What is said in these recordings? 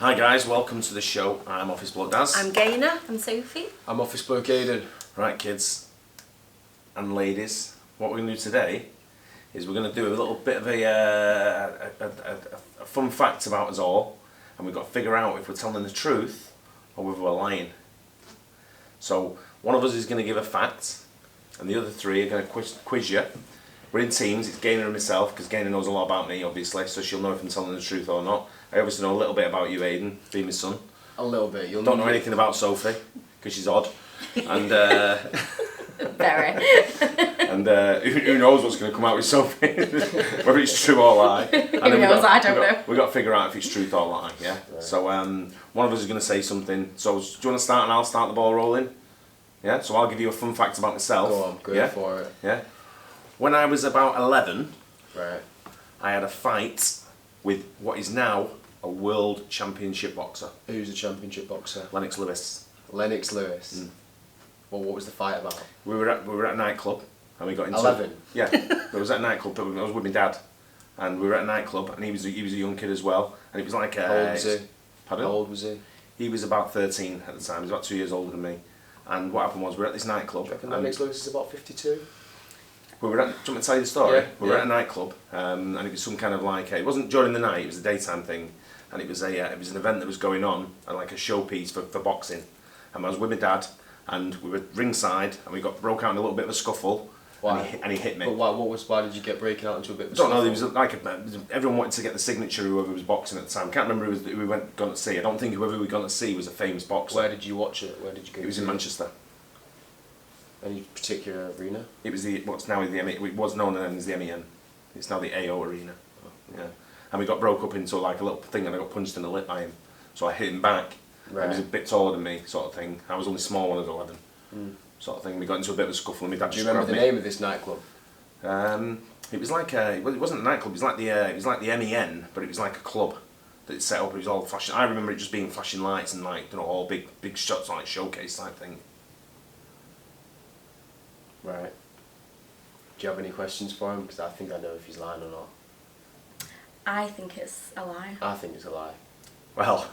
Hi guys, welcome to the show. I'm Office Bloke Daz. I'm Gaynor. I'm Sophie. I'm Office Bloke Aiden. Right kids and ladies, what we're going to do today is we're going to do a little bit of a fun fact about us all, and we've got to figure out if we're telling the truth or whether we're lying. So one of us is going to give a fact and the other three are going to quiz you. We're in teams, it's Gaynor and myself, because Gaynor knows a lot about me obviously, so she'll know if I'm telling the truth or not. I obviously know a little bit about you, Aiden, being my son. A little bit. You don't know anything about Sophie, because she's odd. And Very. and who knows what's going to come out with Sophie, whether it's true or lie. And Who knows, I don't know. We've got to figure out if it's truth or lie, yeah? Right. So one of us is going to say something. So do you want to start and I'll start the ball rolling? Yeah? So I'll give you a fun fact about myself. Go on, go for it. Yeah? When I was about 11, right, I had a fight with what is now a world championship boxer. Who's a championship boxer? Lennox Lewis. Lennox Lewis. Mm. Well, what was the fight about? We were at a nightclub and we got into 11. Yeah, it was at a nightclub. I was with my dad, and we were at a nightclub, and he was a young kid as well, and it was like How old was he? Pardon? How old was he? He was about 13 at the time. He was about 2 years older than me. And what happened was we were at this nightclub. Do you reckon Lennox Lewis is about 52? We were at, do you want me to tell you the story? Yeah, we were at a nightclub, and it was some kind of like it wasn't during the night, it was a daytime thing, and it was an event that was going on, and like a showpiece for boxing. And I was with my dad, and we were ringside, and we broke out in a little bit of a scuffle. Why? And he hit me. But why did you get breaking out into a bit of a I don't know, scuffle? there was everyone wanted to get the signature of whoever was boxing at the time. I can't remember who we went gone to see. I don't think whoever we were going to see was a famous boxer. Where did you watch it? Where did you go? It was in Manchester. Any particular arena? It was what's now the it was known then as the MEN. It's now the AO Arena. Yeah. And we got broke up into like a little thing, and I got punched in the lip by him. So I hit him back. Right. He was a bit taller than me, sort of thing. I was only small when I was 11, sort of thing. We got into a bit of a scuffle, and my dad. Do you remember the name of this nightclub? It was like it wasn't a nightclub. It was like the MEN, but it was like a club that it set up. It was all flashing. I remember it just being flashing lights and like all big shots, like showcase type thing. Right. Do you have any questions for him? Because I think I know if he's lying or not. I think it's a lie. I think it's a lie. Well,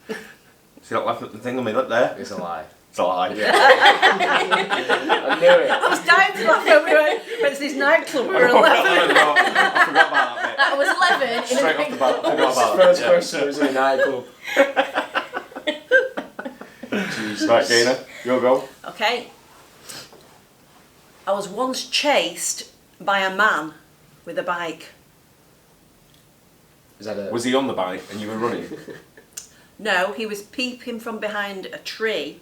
see that laughing at the thing on my lip there? It's a lie. It's a lie. Yeah. I knew it. I was dying to laugh when we went to this nightclub. We were 11. I forgot about that bit. That was 11 in Straight a off big the bat, I forgot about First that. question was in a nightclub. Jeez. Right, Gaynor, you'll go. Okay. I was once chased by a man with a bike. Is that Was he on the bike and you were running? No, he was peeping from behind a tree,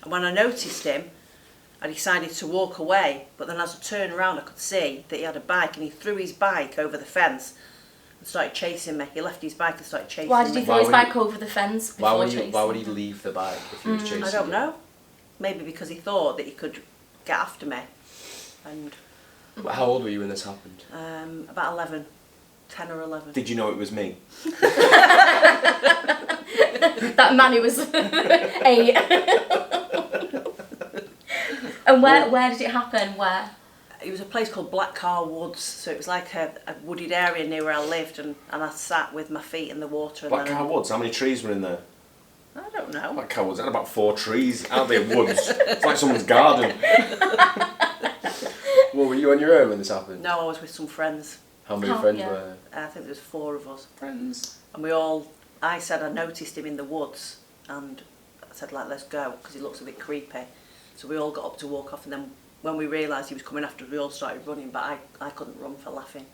and when I noticed him, I decided to walk away, but then as I turned around I could see that he had a bike, and he threw his bike over the fence and started chasing me. He left his bike and started chasing me. Why did he throw his bike over the fence before chasing? Why would he leave the bike if he was chasing I don't you? know. Maybe because he thought that he could get after me. And How old were you when this happened? about 11, 10 or 11. Did you know it was me? That man who was 8. And where did it happen? Where? It was a place called Black Car Woods, so it was like a wooded area near where I lived, and I sat with my feet in the water. And Black Car Woods, how many trees were in there? I don't know. Black Car Woods, it had about 4 trees. Out there woods. It's like someone's garden. Well, were you on your own when this happened? No, I was with some friends. How many friends yeah. were there? I think there was 4 of us. Friends. And I said I noticed him in the woods, and I said, like, let's go, because he looks a bit creepy. So we all got up to walk off, and then when we realised he was coming after us, we all started running, but I couldn't run for laughing.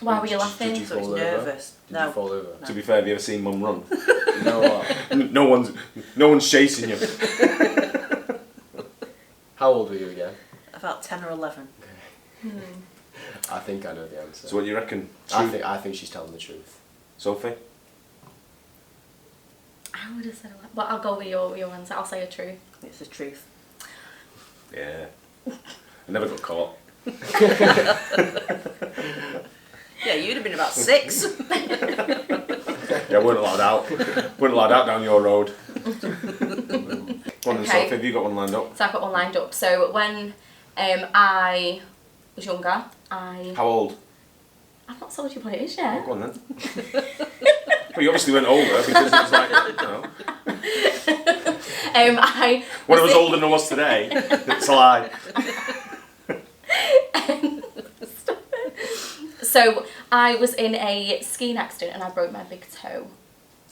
Why were you Did laughing? you So I was fall over? nervous. Did No. you fall over? To be fair, have you ever seen Mum run? You know what? No one's chasing you. How old were you again? About 10 or 11. I think I know the answer. So what do you reckon? I think she's telling the truth. Sophie? I would have said a lie. But I'll go with your answer. I'll say a truth. It's the truth. Yeah. I never got caught. Yeah, you'd have been about 6. Yeah, weren't allowed out. Weren't allowed out down your road. Go on then, Okay. Sophie, have you got one lined up? So I've got one lined up. So when I was younger, How old? I've not told you what it is yet. Oh, go on then. Well, you obviously went older because it was like, when I was older than I was today, it's a lie. So I was in a skiing accident and I broke my big toe.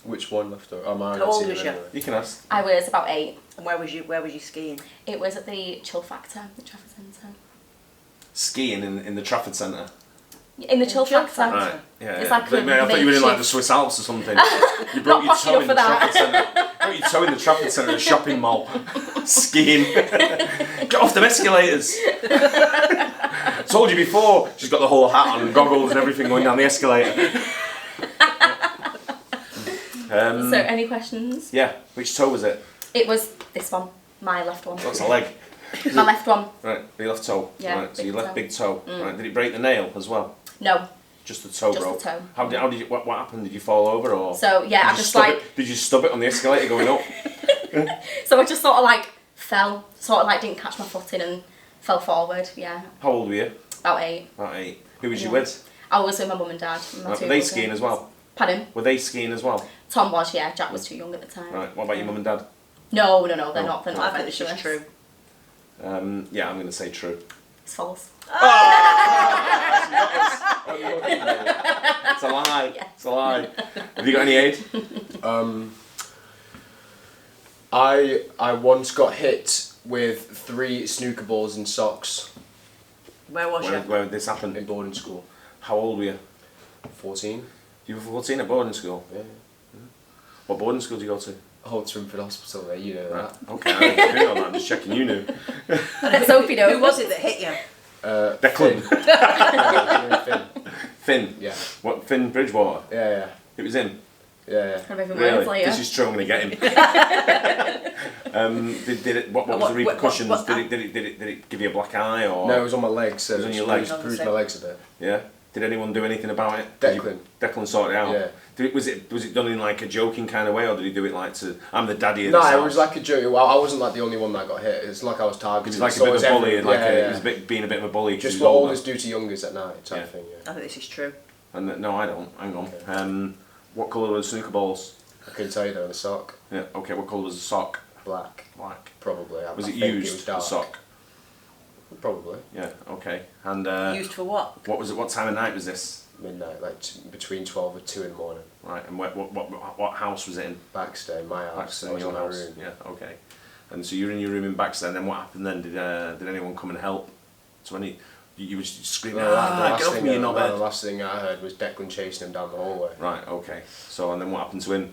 Which one left over? Oh, mine. How old was you? You can ask. I was about 8. And where was you skiing? It was at the Chill Factor, the Trafford Centre. Skiing in the Trafford Centre. In the Chill Chill Factor. Factor. Right. Yeah. It's yeah. like a I thought you were in like the makeshift- Swiss Alps or something. You broke your posh toe enough in for the that. Trafford Centre. Broke your toe in the Trafford Centre at a shopping mall. Skiing. Get off them escalators. Told you before. She's got the whole hat on and goggles and everything going down the escalator. So any questions? Yeah. Which toe was it? It was this one, my left one. That's a leg. My left one. Right. Your left toe. Yeah, Right. So big your left toe. big toe. Right. Did it break the nail as well? No. Just the toe, Just bro. the toe. How did you? What happened? Did you fall over or? So yeah, I Did you just stub like it? Did you stub it on the escalator going up? so I just sort of like fell, sort of like didn't catch my footing and fell forward. Yeah, How old were you? about 8. About 8. Who was you Yeah. with? I was with my mum and dad. And my Right, two were they brothers. skiing as well? Pardon? Were they skiing as well? Tom was, yeah. Jack was too young at the time. Right. What about your mum and dad? No, they're not. They're I not think this is adventurous. true. Yeah, I'm going to say true. It's false. It's a lie. It's a lie. Have you got any aid? I once got hit with 3 snooker balls in socks Where was you? Where did this happen? in boarding school. How old were you? 14. You were 14 at boarding school. Yeah. What boarding school did you go to? Holtramford Hospital there, you know Right. that. Okay, I didn't know that. I'm just checking you knew. Sophie knows. Who was it that hit you? Declan. Finn. Finn. Yeah. What? Finn Bridgewater. Yeah, It was him. yeah. I've even Really? words later. This is true. I'm going to get him. Did it? What was What- the what- repercussions? what- did it give you a black eye or? No, it was on my legs. So It was on your legs? Just bruised my legs a bit. Yeah. Did anyone do anything about it? Declan. Declan sorted it out. Yeah. Was it done in like a joking kind of way, or did he do it like to? I'm the daddy of No, this it house? was like a joke. Well, I wasn't like the only one that got hit. It's like I was targeted. He was like So a bit was of a bully, everyone. and he was a bit, being a bit of a bully. 'cause Just he what was older. olders do to youngers at night type Yeah. thing. I Yeah. think this is true. And no, I don't. Hang on. Okay. What colour were the snooker balls? I couldn't tell you though. The sock, Yeah. Okay. What colour was the sock? black, Black. probably. Was I it think used? It was the dark. sock. Probably Yeah. Okay. And Used for what? what was it? What time of night was this? midnight, like between 12 and 2 in the morning. Right. And what house was it in? Backstay, my house. Baxter, I in was your in my house. room. Yeah. Okay. And so you're in your room in Baxter. And then what happened then? Did anyone come and help? So you were screaming, No, get off me, you the knobhead. last thing I heard was Declan chasing him down the hallway. Right. Okay. So and then what happened to him?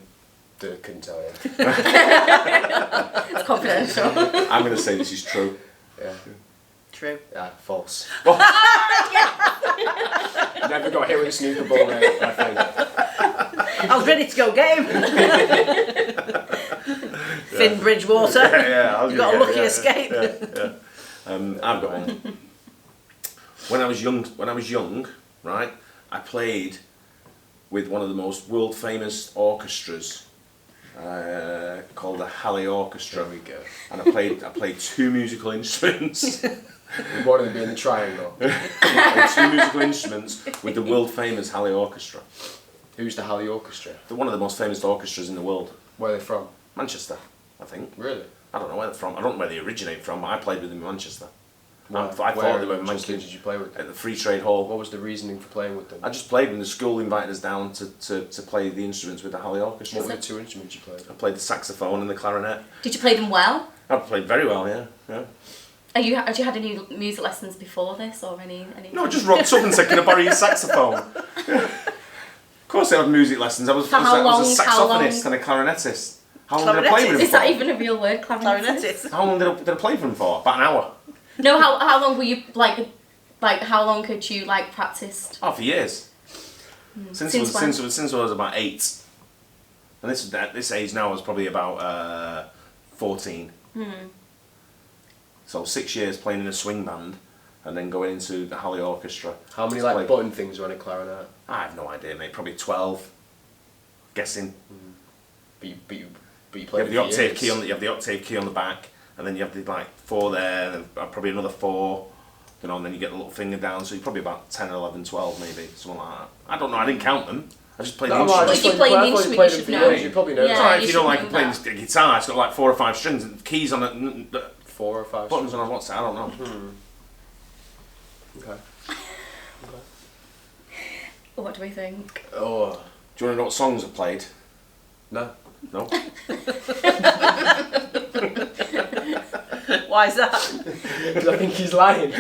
Couldn't tell you. It's confidential. I'm going to say this is true. Yeah, True. yeah, false. Never got hit with a snooker ball, mate, I think. I was ready to go get him. Finn Bridgewater. Yeah, You got a lucky escape. I've got one. When I was young, right, I played with one of the most world famous orchestras called the Halley Orchestra. There we go. And I played 2 musical instruments. One of them being the triangle. I played 2 musical instruments with the world famous Halley Orchestra. Who's the Halley Orchestra? They're one of the most famous orchestras in the world. Where are they from? Manchester, I think. Really? I don't know where they're from. I don't know where they originate from, but I played with them in Manchester. Where, I thought where they were in Manchester Manchester did you play with them? at the Free Trade Hall. What was the reasoning for playing with them? I just played when the school invited us down to play the instruments with the Halley Orchestra. What were the 2 instruments you played? I played the saxophone and the clarinet. Did you play them well? I played very well, yeah. Had you had any music lessons before this or any? No, I just rocked up and said, "Can I borrow your saxophone?" Of course, I had music lessons. I was a saxophonist and a clarinetist. How long did I play with them Is for? that even a real word? Clarinetist. How long did I play for them for? About an hour. No, how long were you like how long could you like practice? Oh, for years. Since I was about 8. And this age now was probably about 14. So 6 years playing in a swing band, and then going into the Halley Orchestra. How many to like play- button things are on a clarinet? I have no idea, mate. Probably 12. Guessing. But you You played have the octave key on you have the octave key on the back, and then you have the 4 there, and then probably another 4. And then you get the little finger down. So you're probably about 10, 11, 12 maybe, something like that. I don't know. I didn't count them. I just play No, the well, I instrument. But if you play the instrument, you should know. You probably know. Yeah. It's alright if you you don't should like know playing that. the guitar. It's got like 4 or 5 strings and keys on it. And 4 or 5 buttons on what's that? I don't know. Okay. What do we think? Oh, Do you want to know what songs are played? no. No. Why is that? Because I think he's lying.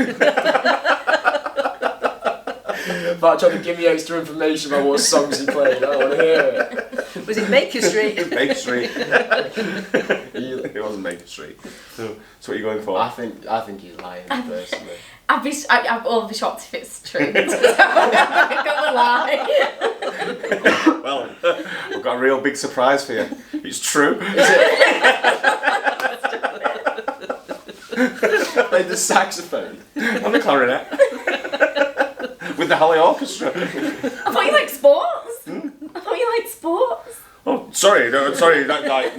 About trying to give me extra information about what songs he played. I don't want to hear it. Was it Baker Street? Baker Street. It wasn't Baker Street. So what are you going for? I think he's lying, personally. I'll be shocked if it's true. I'm not gonna lie. Well, we've got a real big surprise for you. It's true. Played the saxophone. And the clarinet. With the Halley Orchestra. I thought you liked sports. I thought you liked sports. Oh, sorry, no, sorry, that guy.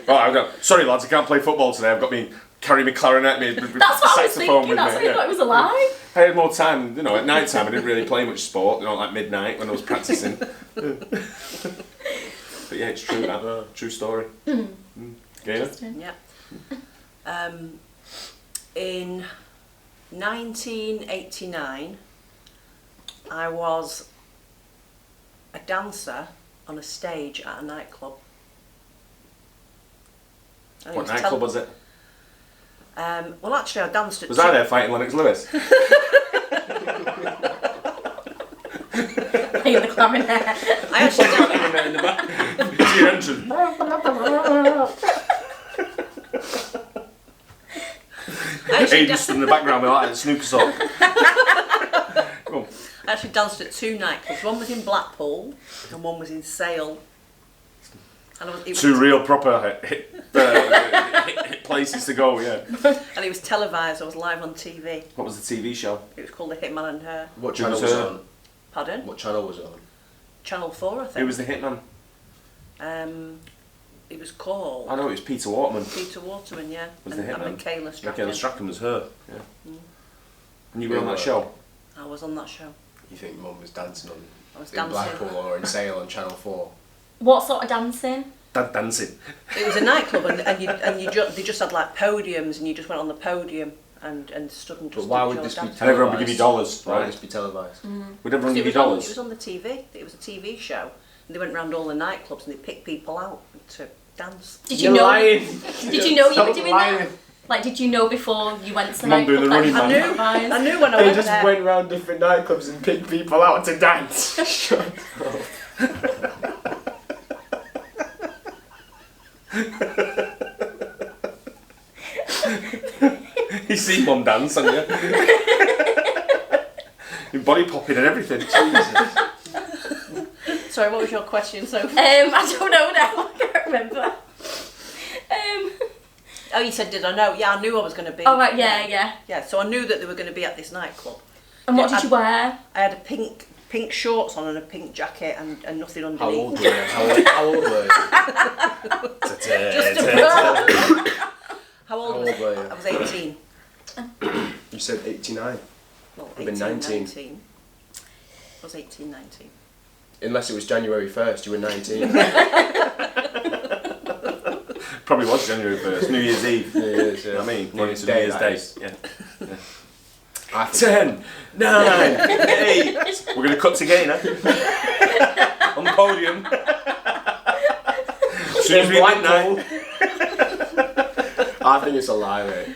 Oh, sorry, lads, I can't play football today. I've got me carry my clarinet, me That's what I was saxophone thinking. with That's me. why I thought it was a lie. I had more time, at night time. I didn't really play much sport, like midnight when I was practicing. But yeah, it's true. That true story. Gaynor? Yeah. In 1989, I was a dancer on a stage at a nightclub. And it What was nightclub was it? Well, actually, I danced at. Was I there fighting Lennox Lewis? Playing the clarinet. I actually danced. In the back. It's your entrance. Aidan stood in the background with like a snooker sock. Go on. I actually danced at 2 nightclubs. One was in Blackpool and one was in Sale. And it was, 2 real proper hit places to go, yeah. and it was televised. I was live on TV. What was the TV show? It was called The Hitman and Her. What Who channel was was it her? on? Pardon? What channel was it on? Channel 4, I think. Who was the hitman? It was called I know it was Peter Waterman. Peter Waterman, yeah. Was and, the hitman? and Michaela Strachan. Michaela Strachan was her. Yeah. And you were on that show? I was on that show. You think Mum was dancing on I was in dancing. Blackpool or in Sale on Channel 4? What sort of dancing? Dad dancing. It was a nightclub, and they just had like podiums, and you just went on the podium and stood and just. But why did would your this be dance. And everyone would give you dollars, Why would right? this be televised? Would everyone give It you was dollars? on the TV. It was a TV show, and they went round all the nightclubs and they picked people out to dance. Did you know? lying. Did you know you were Stop doing lying. that? Like, did you know before you went to the Mum doing nightclub? the running that man. you I knew when I They went just there. went round different nightclubs and picked people out to dance. Shut up. You see Mum dance, haven't you? Your body popping and everything. Jesus. Sorry, what was your question, Sophie? I don't know now. I can't remember. Oh, you said, did I know? Yeah, I knew I was going to be. Oh right, yeah. Yeah, so I knew that they were going to be at this nightclub. And what Yeah, did you wear? I had a pink shorts on and a pink jacket and nothing How old underneath. were you? How old were you? How old How was old were you? I was 18. You said 89. Well, I've been 18, 19. 19. I was 18, 19. Unless it was January 1st, you were 19. Probably was January 1st, New Year's Eve. Yeah, yeah. You know what I mean? New Going Year's into New Day, Year's that Day. is. Yeah. I think 10, 9, 8. We're going to cut to Gaynor on the podium. As soon as we hit midnight. I think it's a lie, mate.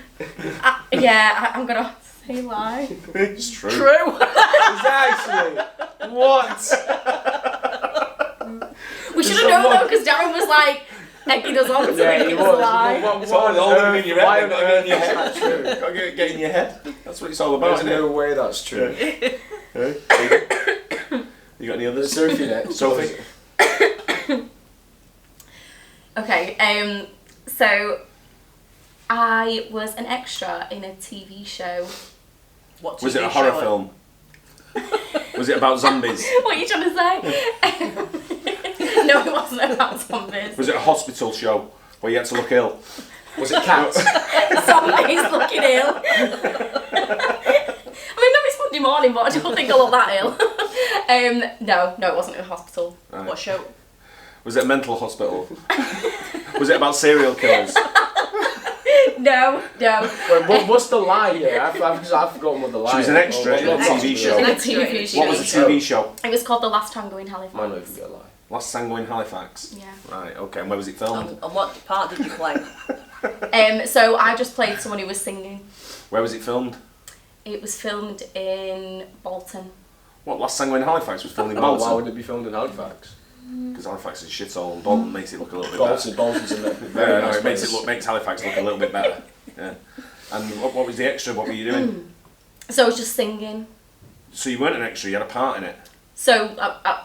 I'm gonna say lie. It's true. True. Is actually? What? We should have known though, because Darren was like egging us on to think it was a lie. It's all in your Why head. on Got to get in your earth is head. that true? Got to get in your head. That's what it's all about, There's isn't no it? way that's true. You got any others? Sophie next. Sophie? Okay, so I was an extra in a TV show. What Was it TV a horror show? film? Was it about zombies? What are you trying to say? No, it wasn't about zombies. Was it a hospital show where you had to look ill? Was it cats? Zombies looking ill. I mean, no, it's Monday morning, but I don't think I look that ill. No, it wasn't in a hospital. Right. What show? Was it a mental hospital? Was it about serial killers? No. Wait, what's the lie here? I've forgotten what the lie is. She was an extra in a TV show. In a TV show. What was the TV show? It was called The Last Tango in Halifax. Might not even be a lie. Last Tango in Halifax. Yeah. Right, okay, and where was it filmed? And what part did you play? So I just played someone who was singing. Where was it filmed? It was filmed in Bolton. What, Last Tango in Halifax was filmed in Why Bolton? would it be filmed in Halifax? Because Halifax is shithole and Bolton makes it look a little bit better. Bolton's a Yeah, very no, nice it place. makes Halifax look a little bit better. Yeah. And what was the extra? What were you doing? So I was just singing. So you weren't an extra, you had a part in it. So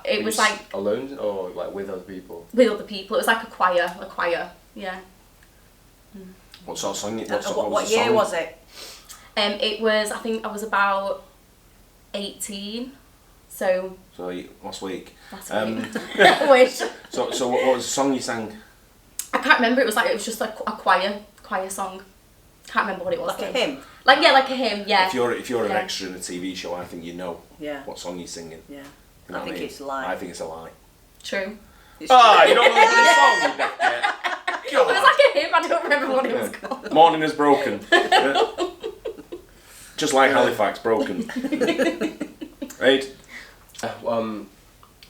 it was like alone or like with other people. with other people. It was like a choir. Yeah. What sort of song? What year was it? It was, I think I was about 18. So Last week. that's Um, so So what was the song you sang? I can't remember. It was just like a choir song. Can't remember what it was. Like a though. hymn? Like a hymn. Yeah. If you're an Yeah. extra in a TV show, I think you know Yeah. what song you're singing. Yeah. You know I what think mean? it's a lie. I think it's a lie. True. It's Ah, true. you don't know the song, you daft It was like a hymn. I don't remember what it was Yeah. called. Morning is broken. Yeah. Just like Halifax, broken. Right?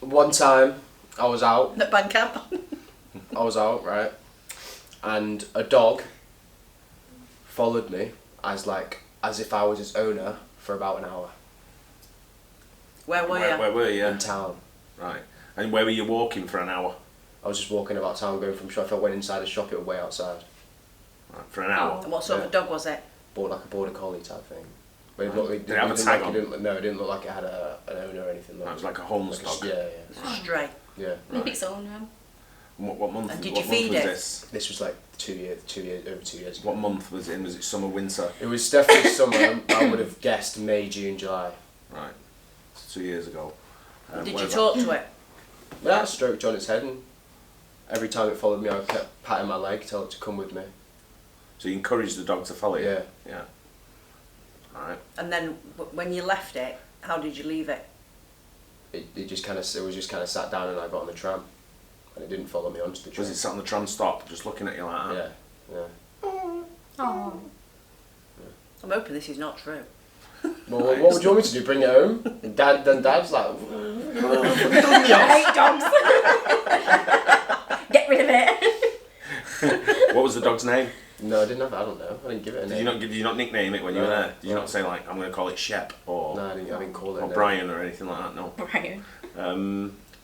One time I was out, At band camp. right, and a dog followed me as if I was its owner for about an hour Where were you? Where were you? in town. Right. And where were you walking for an hour? I was just walking about town going from shop. If I went inside a shop, it was way outside. Right, for an hour. And what sort of a dog was it? Bought like a border collie type thing. But it looked, Did it have a tag on? it didn't look like it had an owner or anything. It was like a homeless dog. Yeah. Stray. Maybe it's owner. What month? And did what you month feed was it? this? This was like over 2 years ago. What month was it in? Was it summer, winter? It was definitely summer. I would have guessed May, June, July. Right. It's 2 years ago. Did where you about- talk to it? Yeah, I stroked on its head, and every time it followed me, I kept patting my leg, tell it to come with me. So you encouraged the dog to follow you? Yeah. Yeah. Alright. And then when you left it, how did you leave it? It was just kind of sat down, and I got on the tram, and it didn't follow me onto the tram. Was it sat on the tram stop, just looking at you like that? Yeah. Oh. I'm hoping this is not true. Well, what would you want me to do? Bring it home? Dad's like, I hate dogs. Get rid of it. What was the dog's name? no, I didn't have. I don't know. I didn't give it a name. Did you not nickname it when you were No, there? Did you no. not say like I'm going to call it Shep or No, I didn't call it. or no. Brian or anything like that? No. Brian.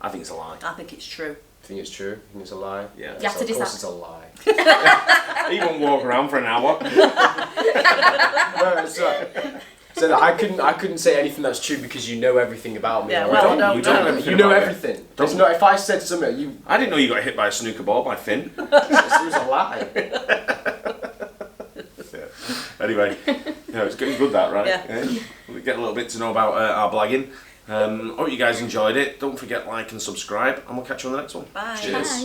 I think it's a lie. I think it's true. Think it's true? Think it's a lie? Yeah. You have to Of course decide. it's a lie. He won't walk around for an hour. No, it's right. So that I couldn't say anything that's true because you know everything about me. Yeah, already. well, You don't don't know. know everything You know about it. everything. Don't- It's not, if I said something, you I didn't know you got hit by a snooker ball by Finn. it was a lie. Anyway, it's getting good that, right? Yeah. We get a little bit to know about our blagging. Hope you guys enjoyed it. Don't forget like and subscribe, and we'll catch you on the next one. Bye. Cheers. Bye.